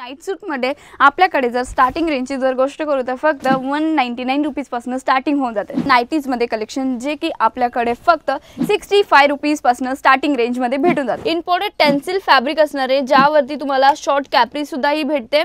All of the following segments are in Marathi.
नाईट सूट मध्ये आपल्याकडे जर स्टार्टिंग रेंजची जर गोष्ट करू तर फक्त 199 रुपीज पासून स्टार्टिंग होऊन जाते। नाइटीज मध्ये कलेक्शन जे की आपल्याकडे फक्त 65 रुपीज पासून स्टार्टिंग रेंज मध्ये भेटून जाते। इम्पोर्टेड टेन्सिल फॅब्रिक असणारे ज्यावरती तुम्हाला शॉर्ट कॅप्री सुद्धा ही भेटते।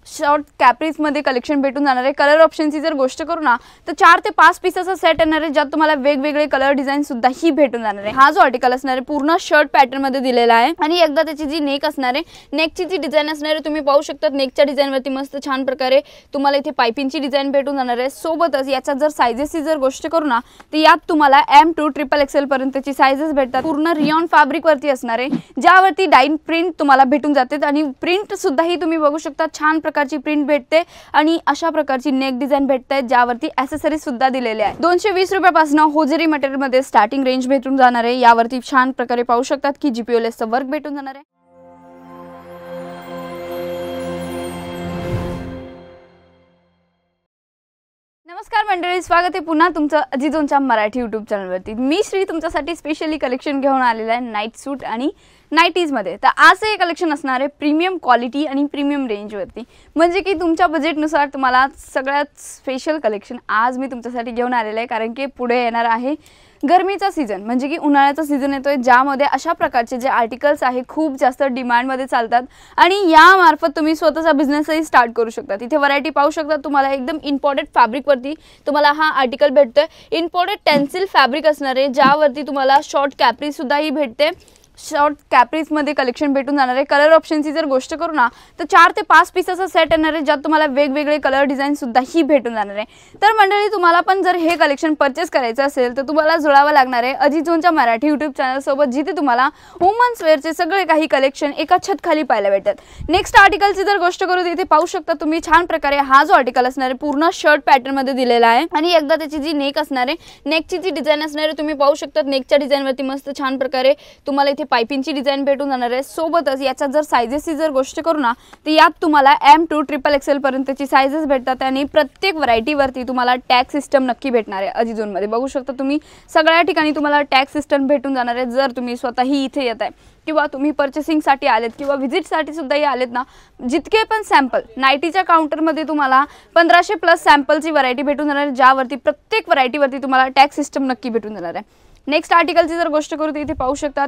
शॉर्ट कॅप्रीज मध्ये कलेक्शन भेटून जाणार आहे। कलर ऑप्शनची जर गोष्ट करू ना तर 4 ते 5 पीसचा सेट येणार आहे ज्यात तुम्हाला वेगवेगळे कलर डिझाइन सुद्धा ही भेटून जाणार आहे। हा जो आर्टिकल असणार आहे पूर्ण शर्ट पॅटर्न मध्ये दिलेला आहे आणि एकदा त्याची जी नेक असणार आहे नेकची जी डिझाइन असणार आहे तुम्ही पाहू शकता। नेकच्या डिझाइन वरती मस्त छान प्रकारे तुम्हाला इथे पाइपिंगची डिझाइन भेटून जाणार आहे। सोबतच याच्या जर साइजेसची जर गोष्ट करू ना तर यात तुम्हाला M to XXL पर्यंतची साइजेस भेटतात। पूर्ण रियॉन फॅब्रिक वरती असणार आहे ज्यावरती डाइन प्रिंट तुम्हाला भेटून जाते आणि प्रिंट सुद्धा ही तुम्ही बघू शकता छान प्रकारची प्रिंट भेटते आणि अशा प्रकारची नेक डिझाइन भेटते ज्यावरती ॲक्सेसरीज सुद्धा दिलेले आहे। 220 रुपयापासून होजरी मटेरियल मध्ये स्टार्टिंग रेंज भेटून जाणार आहे। यावरती छान प्रकारे पाहू शकतात की GPO लेसचं वर्क भेटून जाणार आहे। नमस्कार मंडळी, स्वागत आहे पुन्हा तुमचं अजिजोनच्या मराठी YouTube चॅनलवरती। मी श्री तुमच्यासाठी स्पेशली कलेक्शन घेऊन आलेला आहे नाईट सूट आणि नाइटीज मध्ये। तर आज हे कलेक्शन असणार आहे प्रीमियम क्वालिटी आणि प्रीमियम रेंज वरती, म्हणजे की तुमच्या बजेटनुसार तुम्हाला सगळ्यात स्पेशल कलेक्शन आज मी तुमच्यासाठी घेऊन आलेला आहे। कारण की पुढे येणार आहे गरमीचा सीजन, म्हणजे की उन्हाळ्याचा सीजन येतोय ज्यामध्ये अशा प्रकारचे जे आर्टिकल्स आहे खूप जास्त डिमांड मध्ये चालतात आणि या मार्फत तुम्ही स्वतःचा बिझनेसही स्टार्ट करू शकता। इथे व्हरायटी पाहू शकता तुम्हाला एकदम इम्पोर्टेड फॅब्रिक वरती तुम्हाला हा आर्टिकल भेटतोय। इम्पोर्टेड टेन्सिल फॅब्रिक असणार आहे ज्यावरती तुम्हाला शॉर्ट कॅप्री सुद्धा ही भेटते। शॉर्ट कॅप्रीज मध्ये कलेक्शन भेटून जाणार आहे। कलर ऑप्शनची जर गोष्ट करू ना तर 4 ते 5 पीसचा सेट येणार आहे ज्यात तुम्हाला वेगवेगळे कलर डिझाइन सुद्धा ही भेटून जाणार आहे। तर मंडळी तुम्हाला पण जर हे कलेक्शन परचेस करायचं असेल तर तुम्हाला जुळावं लागणार आहे अजिजोनच्या मराठी YouTube चॅनल सोबत, जिथे तुम्हाला वुमन्स वेअरचे सगळे काही कलेक्शन एका छत खाली पाहायला भेटतात। नेक्स्ट आर्टिकलची जर गोष्ट करू तर इथे पाहू शकता तुम्ही छान प्रकारे हा जो आर्टिकल असणार आहे पूर्ण शर्ट पॅटर्न मध्ये दिलेला आहे आणि एकदा त्याची जी नेक असणार आहे नेकची जी डिझाइन असणार आहे तुम्ही पाहू शकता। नेकच्या डिझाइन वरती मस्त छान प्रकारे तुम्हाला इथे पाइपिंगची डिझाइन भेटून जाणार आहे। सोबतच याच्या जर साइजेसची जर गोष्ट करू ना तर यात तुम्हाला M to XXL पर्यंतची साइजेस भेटतात आणि प्रत्येक व्हरायटी वरती तुम्हाला टॅग सिस्टम नक्की भेटणार आहे। अजिजोन मध्ये बघू शकता तुम्ही सगळ्या ठिकाणी तुम्हाला टॅग सिस्टम भेटून जाणार आहे। जर तुम्ही स्वतःही इथे येत आहे किंवा तुम्ही पर्चेसिंग साठी आलेत किंवा विजिट साठी सुद्धा आलेत ना, जितके पण सॅम्पल नाइटीच्या काउंटर मध्ये तुम्हाला 1500 प्लस सॅम्पलची व्हरायटी भेटून जाणार आहे ज्यावरती प्रत्येक व्हरायटी वरती तुम्हाला टॅग सिस्टम नक्की भेटून जाणार आहे। नेक्स्ट आर्टिकलची जर गोष्ट करू तर इथे पाहू शकतात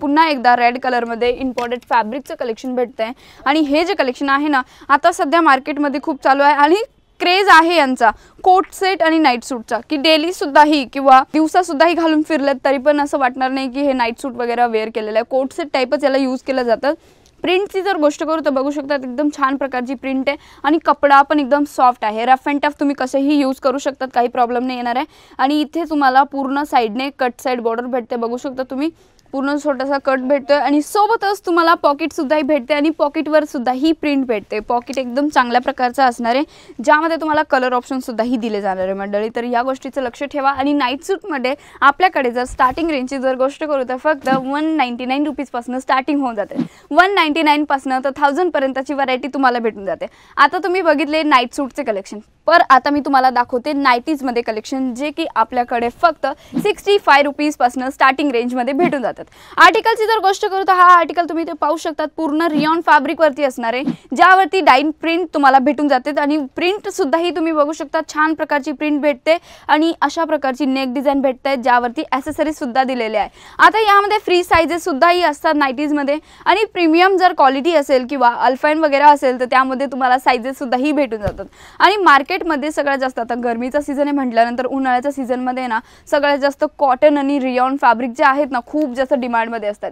पुन्हा एकदा रेड कलर मध्ये इम्पोर्टेड फॅब्रिकचं कलेक्शन भेटतंय आणि हे जे कलेक्शन आहे ना आता सध्या मार्केटमध्ये खूप चालू आहे आणि क्रेज आहे यांचा कोट सेट आणि नाईट सूटचा, की डेली सुद्धाही किंवा दिवसा सुद्धाही घालून फिरलेत तरी पण असं वाटणार नाही की हे नाईट सूट वगैरे वेअर केलेलं आहे। कोट सेट टाइपच याला यूज केलं जातं। प्रिंटची जर गोष्ट करू तर बघू शकता एकदम छान प्रकारची प्रिंट आहे आणि कपडा पण एकदम सॉफ्ट आहे। रफ अँड टफ तुम्ही कसेही यूज करू शकतात, काही प्रॉब्लेम नाही येणार आहे। आणि इथे तुम्हाला पूर्ण साइडने कट साइड बॉर्डर भेटते, बघू शकता तुम्ही पूर्ण छोटासा कट भेटतोय आणि सोबतच तुम्हाला पॉकेट सुद्धा ही भेटते आणि पॉकेटवर सुद्धा ही प्रिंट भेटते। पॉकेट एकदम चांगल्या प्रकारचा असणार आहे ज्यामध्ये तुम्हाला कलर ऑप्शन सुद्धा ही दिले जाणार आहे मंडळी। तर या गोष्टीचं लक्ष ठेवा। आणि नाईट सूट मध्ये आपल्याकडे जर स्टार्टिंग रेंजची जर गोष्ट करू तर फक्त 199 रुपीज पासून स्टार्टिंग होऊन जाते। 199 पासून तर 1000 पर्यंतची व्हरायटी तुम्हाला भेटून जाते। आता तुम्ही बघितले नाईट सूटचे कलेक्शन, पर आता मी तुम्हाला दाखवते नाइटीज मध्ये कलेक्शन जे की आपल्याकडे फक्त 65 रुपीज पासून स्टार्टिंग रेंज मध्ये भेटून जातात। आर्टिकलची जर गोष्ट करू तर हा आर्टिकल तुम्ही ते पाहू शकता पूर्ण रियॉन फॅब्रिक वरती असणार आहे ज्यावरती डाइन प्रिंट तुम्हाला भेटून जाते आणि प्रिंट सुद्धा ही तुम्ही बघू शकता छान प्रकारची प्रिंट भेटते आणि अशा प्रकारची नेक डिझाइन भेटते ज्यावरती ॲक्सेसरीज सुद्धा दिलेले आहे। आता यामध्ये फ्री साइजेस सुद्धा ही असतात नाइटीज मध्ये आणि प्रीमियम जर क्वालिटी असेल किंवा अल्फाइन वगैरे असेल तर त्यामध्ये तुम्हाला साइजेस सुद्धा ही भेटून जातात। आणि मार्केटमध्ये सगळ्यात जास्त आता गरमीचा सीजन आहे म्हटल्यानंतर उन्हाळ्याच्या सीजन मध्ये ना सगळ्यात जास्त कॉटन आणि रियॉन फॅब्रिक जे आहेत ना खूप जास्त डिमांड मध्ये असतात।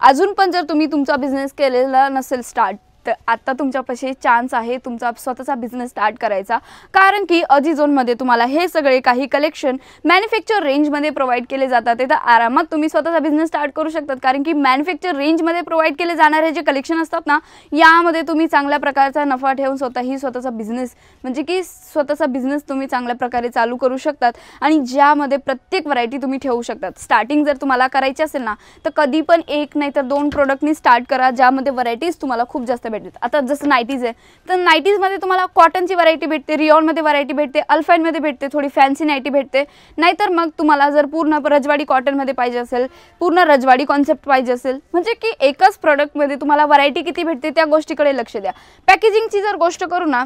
अजून पण जर तुम्ही तुमचा बिझनेस केलेला नसेल स्टार्ट तर आता तुमच्यापाशी चान्स आहे तुमचा स्वतःचा बिझनेस स्टार्ट करायचा, कारण की अजिजोन मध्ये तुम्हाला हे सगळे काही कलेक्शन मॅन्युफॅक्चर रेंज मध्ये प्रोव्हाइड केले जातात। तर आरामात तुम्ही स्वतःचा बिझनेस स्टार्ट करू शकतात, कारण की मॅन्युफॅक्चर रेंज मध्ये प्रोव्हाइड केले जाणारे जे कलेक्शन असतात ना यामध्ये तुम्ही चांगल्या प्रकारचा नफा ठेवून स्वतःचा बिझनेस म्हणजे की स्वतःचा बिझनेस तुम्ही चांगल्या प्रकारे चालू करू शकतात आणि ज्यामध्ये प्रत्येक व्हरायटी तुम्ही ठेवू शकतात। स्टार्टिंग जर तुम्हाला करायची असेल ना तर कधी पण एक नाही तर 2 प्रोडक्टनी स्टार्ट करा ज्यामध्ये व्हरायटीज तुम्हाला खूप जास्त भेटतात. आता जसं नाईटीज आहे तर नाईटीजमध्ये तुम्हाला कॉटनची व्हरायटी भेटते, रिऑनमध्ये व्हरायटी भेटते, अल्फाईनमध्ये भेटते, थोडी फॅन्सी नाईटी भेटते. नाहीतर मग तुम्हाला जर पूर्ण रजवाडी कॉटनमध्ये पाहिजे असेल, पूर्ण रजवाडी कॉन्सेप्ट पाहिजे असेल, म्हणजे की एकच प्रोडक्टमध्ये तुम्हाला व्हरायटी किती भेटते त्या गोष्टीकडे लक्ष द्या. पॅकेजिंगची जर गोष्ट करू ना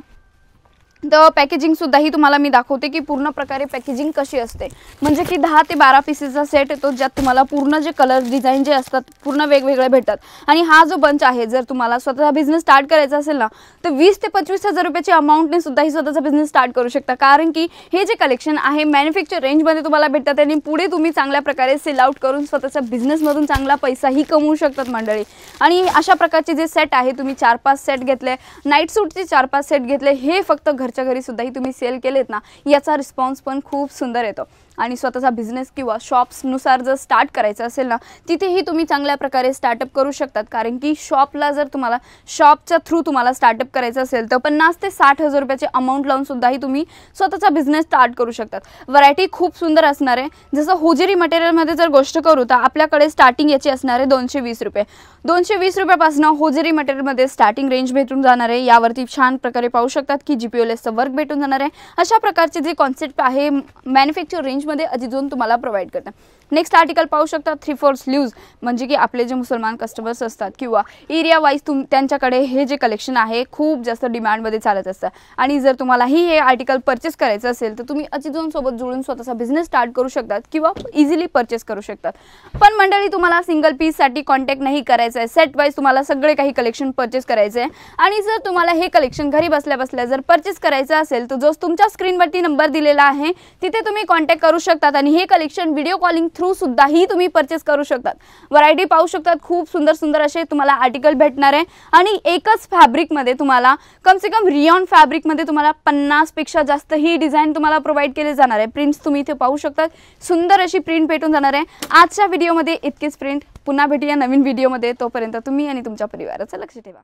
तर पॅकेजिंगसुद्धाही तुम्हाला मी दाखवते की पूर्ण प्रकारे पॅकेजिंग कशी असते. म्हणजे की 10 ते 12 पीसेसचा सेट येतो, ज्यात तुम्हाला पूर्ण जे कलर डिझाईन जे असतात पूर्ण वेगवेगळे भेटतात. आणि हा जो बंच आहे, जर तुम्हाला स्वतःचा बिझनेस स्टार्ट करायचा असेल ना तर 20 ते 25 हजार रुपयाची अमाऊंटने सुद्धाही स्वतःचा बिझनेस स्टार्ट करू शकता. कारण की हे जे कलेक्शन आहे मॅन्युफॅक्चर रेंजमध्ये तुम्हाला भेटतात आणि पुढे तुम्ही चांगल्या प्रकारे सेल आउट करून स्वतःच्या बिझनेसमधून चांगला पैसाही कमवू शकतात मंडळी. आणि अशा प्रकारचे जे सेट आहे, तुम्ही 4-5 सेट घेतले, नाईट सूटचे 4-5 सेट घेतले, हे फक्त घरच्या घरी सुद्धाही तुम्ही सेल केलेत ना, याचा रिस्पॉन्स पण खूप सुंदर येतो. आणि स्वतःचा बिझनेस किंवा शॉप्सनुसार जर स्टार्ट करायचं असेल ना तिथेही तुम्ही चांगल्या प्रकारे स्टार्टअप करू शकतात. कारण की शॉपला जर तुम्हाला शॉपच्या थ्रू तुम्हाला स्टार्टअप करायचं असेल तर 50 ते 60 हजार रुपयाची अमाऊंट लावून सुद्धाही तुम्ही स्वतःचा बिझनेस स्टार्ट करू शकतात. व्हरायटी खूप सुंदर असणार आहे. जसं होजेरी मटेरियलमध्ये जर गोष्ट करू तर आपल्याकडे स्टार्टिंग याची असणार आहे 220 रुपये. 220 रुपयापासून होजेरी मटेरियलमध्ये स्टार्टिंग रेंज भेटून जाणार आहे. यावरती छान प्रकारे पाहू शकतात की GPOLSचं वर्क भेटून जाणार आहे. अशा प्रकारचे जे कॉन्सेप्ट आहे मॅन्युफॅक्चर रेंजमध्ये अजिझोन तुम्हाला प्रोव्हाइड करतं. नेक्स्ट आर्टिकल पाहू शकता 3/4 स्लीव्ज, म्हणजे की आपले जे मुसलमान कस्टमर्स असतात किंवा एरिया वाईज त्यांच्याकडे हे जे कलेक्शन आहे खूप जास्त डिमांडमध्ये चालत असतं. आणि जर तुम्हालाही हे आर्टिकल परचेस करायचं असेल तर तुम्ही अजिझोन सोबत जुळून स्वतःचा बिझनेस स्टार्ट करू शकतात किंवा इझिली परचेस करू शकतात. पण मंडळी तुम्हाला सिंगल पीससाठी कॉन्टॅक्ट नाही करायचं आहे, सेट वाईज तुम्हाला सगळे काही कलेक्शन परचेस करायचं आहे. आणि जर तुम्हाला हे कलेक्शन घरी बसल्या बसल्या जर परचेस करायचं असेल तर जो तुमच्या स्क्रीनवरती नंबर दिलेला आहे तिथे तुम्ही कॉन्टॅक्ट करू शकतात. आणि हे कलेक्शन व्हिडिओ कॉलिंग थ्रू सुद्धाही तुम्ही परचेस करू शकतात. व्हरायटी पाहू शकतात, खूप सुंदर सुंदर असे तुम्हाला आर्टिकल भेटणार आहे. आणि एकच फॅब्रिकमध्ये तुम्हाला कम से कम रिऑन फॅब्रिकमध्ये तुम्हाला 50 पेक्षा जास्त ही डिझाईन तुम्हाला प्रोव्हाइड केले जाणार आहे. प्रिंट्स तुम्ही इथे पाहू शकतात, सुंदर अशी प्रिंट भेटून जाणार आहे. आजच्या व्हिडिओमध्ये इतकेच प्रिंट. पुन्हा भेटूया नवीन व्हिडिओमध्ये. तोपर्यंत तुम्ही आणि तुमच्या परिवाराचं लक्ष ठेवा.